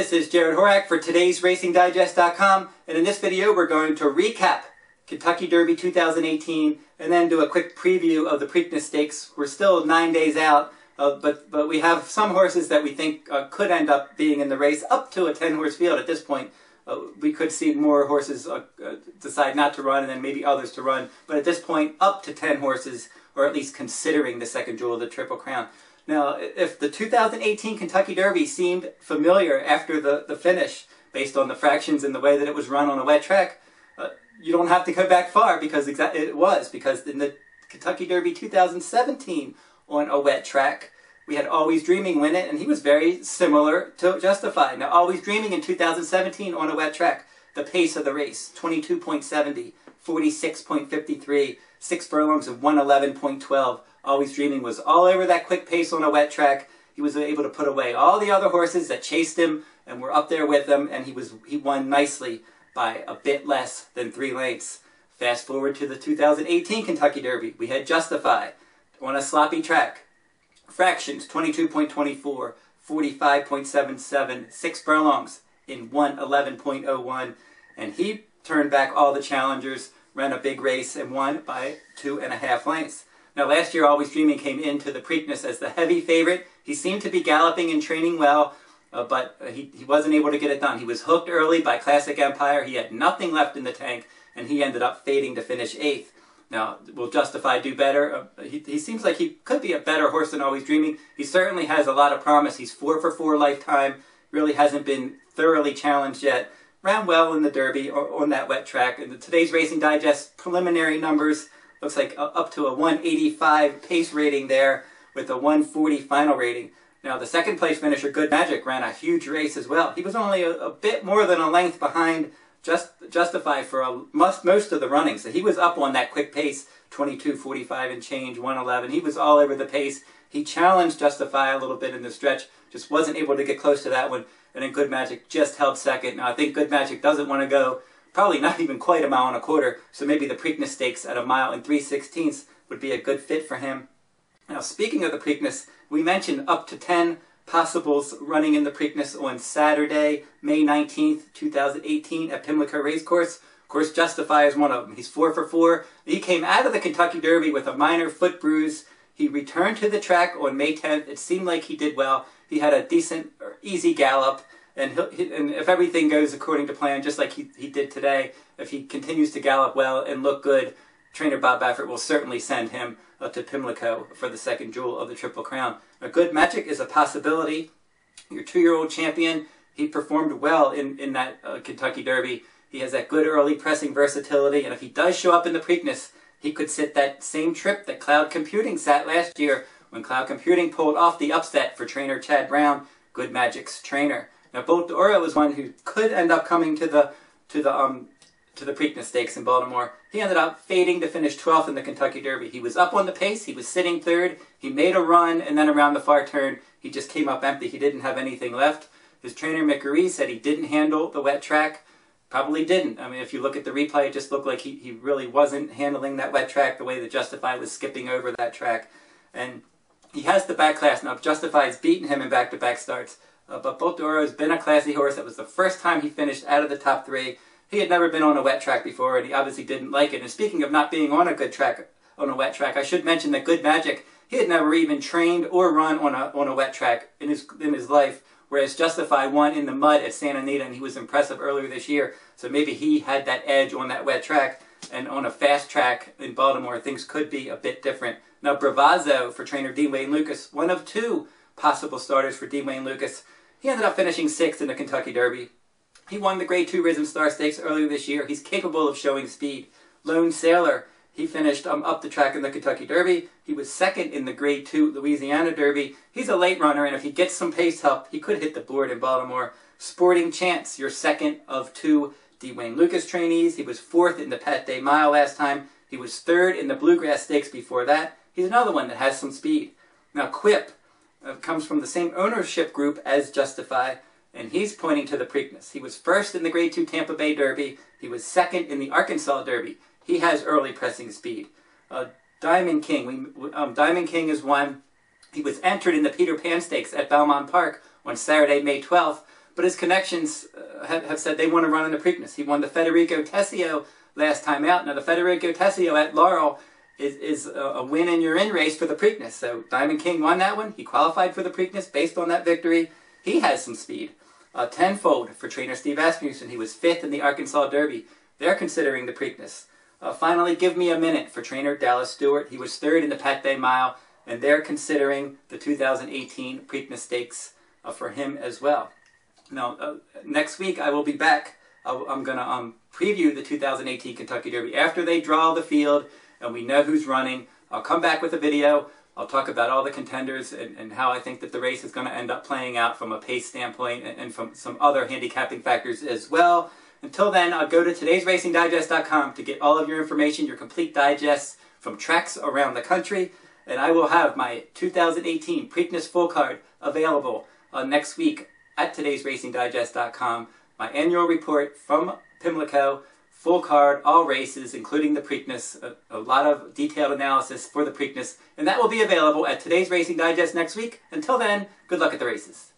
This is Jared Horak for today's RacingDigest.com, and in this video we're going to recap Kentucky Derby 2018 and then do a quick preview of the Preakness Stakes. We're still 9 days out, but we have some horses that we think could end up being in the race up to a 10-horse field at this point. We could see more horses decide not to run and then maybe others to run, but at this point up to 10 horses, or at least considering the second jewel of the Triple Crown. Now, if the 2018 Kentucky Derby seemed familiar after the finish, based on the fractions and the way that it was run on a wet track, you don't have to go back far because it was. Because in the Kentucky Derby 2017 on a wet track, we had Always Dreaming win it, and he was very similar to Justified. Now, Always Dreaming in 2017 on a wet track, the pace of the race, 22.70, 46.53, 6 furlongs of 111.12. Always Dreaming was all over that quick pace on a wet track. He was able to put away all the other horses that chased him and were up there with him, and he won nicely by a bit less than 3 lengths. Fast forward to the 2018 Kentucky Derby. We had Justify on a sloppy track. Fractions, 22.24, 45.77, 6 furlongs in 111.01, and he turned back all the challengers, ran a big race, and won by 2.5 lengths. Now, last year, Always Dreaming came into the Preakness as the heavy favorite. He seemed to be galloping and training well, but he wasn't able to get it done. He was hooked early by Classic Empire. He had nothing left in the tank, and he ended up fading to finish 8th. Now, will Justify do better? He seems like he could be a better horse than Always Dreaming. He certainly has a lot of promise. He's 4 for 4 lifetime. Really hasn't been thoroughly challenged yet. Ran well in the Derby on that wet track. And today's Racing Digest preliminary numbers looks like up to a 185 pace rating there with a 140 final rating. Now, the second place finisher, Good Magic, ran a huge race as well. He was only a bit more than a length behind Justify for most of the running. So he was up on that quick pace, 22:45 and change, 111. He was all over the pace. He challenged Justify a little bit in the stretch, just wasn't able to get close to that one. And then Good Magic just held second. Now, I think Good Magic doesn't want to go probably not even quite a 1.25 miles, so maybe the Preakness Stakes at 1 3/16 miles would be a good fit for him. Now, speaking of the Preakness, we mentioned up to 10 possibles running in the Preakness on Saturday, May 19th, 2018 at Pimlico Racecourse. Of course, Justify is one of them. He's 4 for 4. He came out of the Kentucky Derby with a minor foot bruise. He returned to the track on May 10th. It seemed like he did well. He had a decent, easy gallop. And if everything goes according to plan, just like he did today, if he continues to gallop well and look good, trainer Bob Baffert will certainly send him to Pimlico for the second jewel of the Triple Crown. A Good Magic is a possibility. Your 2-year-old champion, he performed well in that Kentucky Derby. He has that good early pressing versatility, and if he does show up in the Preakness, he could sit that same trip that Cloud Computing sat last year when Cloud Computing pulled off the upset for trainer Chad Brown, Good Magic's trainer. Now, Bolt d'Oro is one who could end up coming to the Preakness Stakes in Baltimore. He ended up fading to finish 12th in the Kentucky Derby. He was up on the pace. He was sitting 3rd. He made a run, and then around the far turn, he just came up empty. He didn't have anything left. His trainer, Mick Rees, said he didn't handle the wet track. Probably didn't. I mean, if you look at the replay, it just looked like he really wasn't handling that wet track the way that Justify was skipping over that track. And he has the back class. Now, Justify's beaten him in back-to-back starts. But Bolt d'Oro has been a classy horse. That was the first time he finished out of the top 3. He had never been on a wet track before, and he obviously didn't like it. And speaking of not being on a good track, on a wet track, I should mention that Good Magic, he had never even trained or run on a wet track in his life, whereas Justify won in the mud at Santa Anita, and he was impressive earlier this year. So maybe he had that edge on that wet track, and on a fast track in Baltimore, things could be a bit different. Now, Bravazzo for trainer Dean Wayne Lucas, one of 2 possible starters for Dean Wayne Lucas. He ended up finishing 6th in the Kentucky Derby. He won the Grade 2 Risen Star Stakes earlier this year. He's capable of showing speed. Lone Sailor, he finished up the track in the Kentucky Derby. He was 2nd in the Grade 2 Louisiana Derby. He's a late runner, and if he gets some pace help, he could hit the board in Baltimore. Sporting Chance, your 2nd of 2 D. Wayne Lucas trainees. He was 4th in the Pat Day Mile last time. He was 3rd in the Bluegrass Stakes before that. He's another one that has some speed. Now, Quip comes from the same ownership group as Justify, and he's pointing to the Preakness. He was 1st in the Grade 2 Tampa Bay Derby. He was 2nd in the Arkansas Derby. He has early pressing speed. Diamond King. Diamond King is one. He was entered in the Peter Pan Stakes at Belmont Park on Saturday, May 12th, but his connections have said they want to run in the Preakness. He won the Federico Tessio last time out. Now the Federico Tessio at Laurel is a win and you're in race for the Preakness. So Diamond King won that one. He qualified for the Preakness based on that victory. He has some speed. Tenfold for trainer Steve Asmussen. He was 5th in the Arkansas Derby. They're considering the Preakness. Finally, Give Me a Minute for trainer Dallas Stewart. He was 3rd in the Pat Day Mile, and they're considering the 2018 Preakness Stakes for him as well. Now, next week I will be back. I'm going to preview the 2018 Kentucky Derby after they draw the field and we know who's running. I'll come back with a video. I'll talk about all the contenders and how I think that the race is going to end up playing out from a pace standpoint and from some other handicapping factors as well. Until then, I'll go to todaysracingdigest.com to get all of your information, your complete digests from tracks around the country. And I will have my 2018 Preakness full card available next week at todaysracingdigest.com. My annual report from Pimlico, full card, all races, including the Preakness, a lot of detailed analysis for the Preakness, and that will be available at Today's Racing Digest next week. Until then, good luck at the races.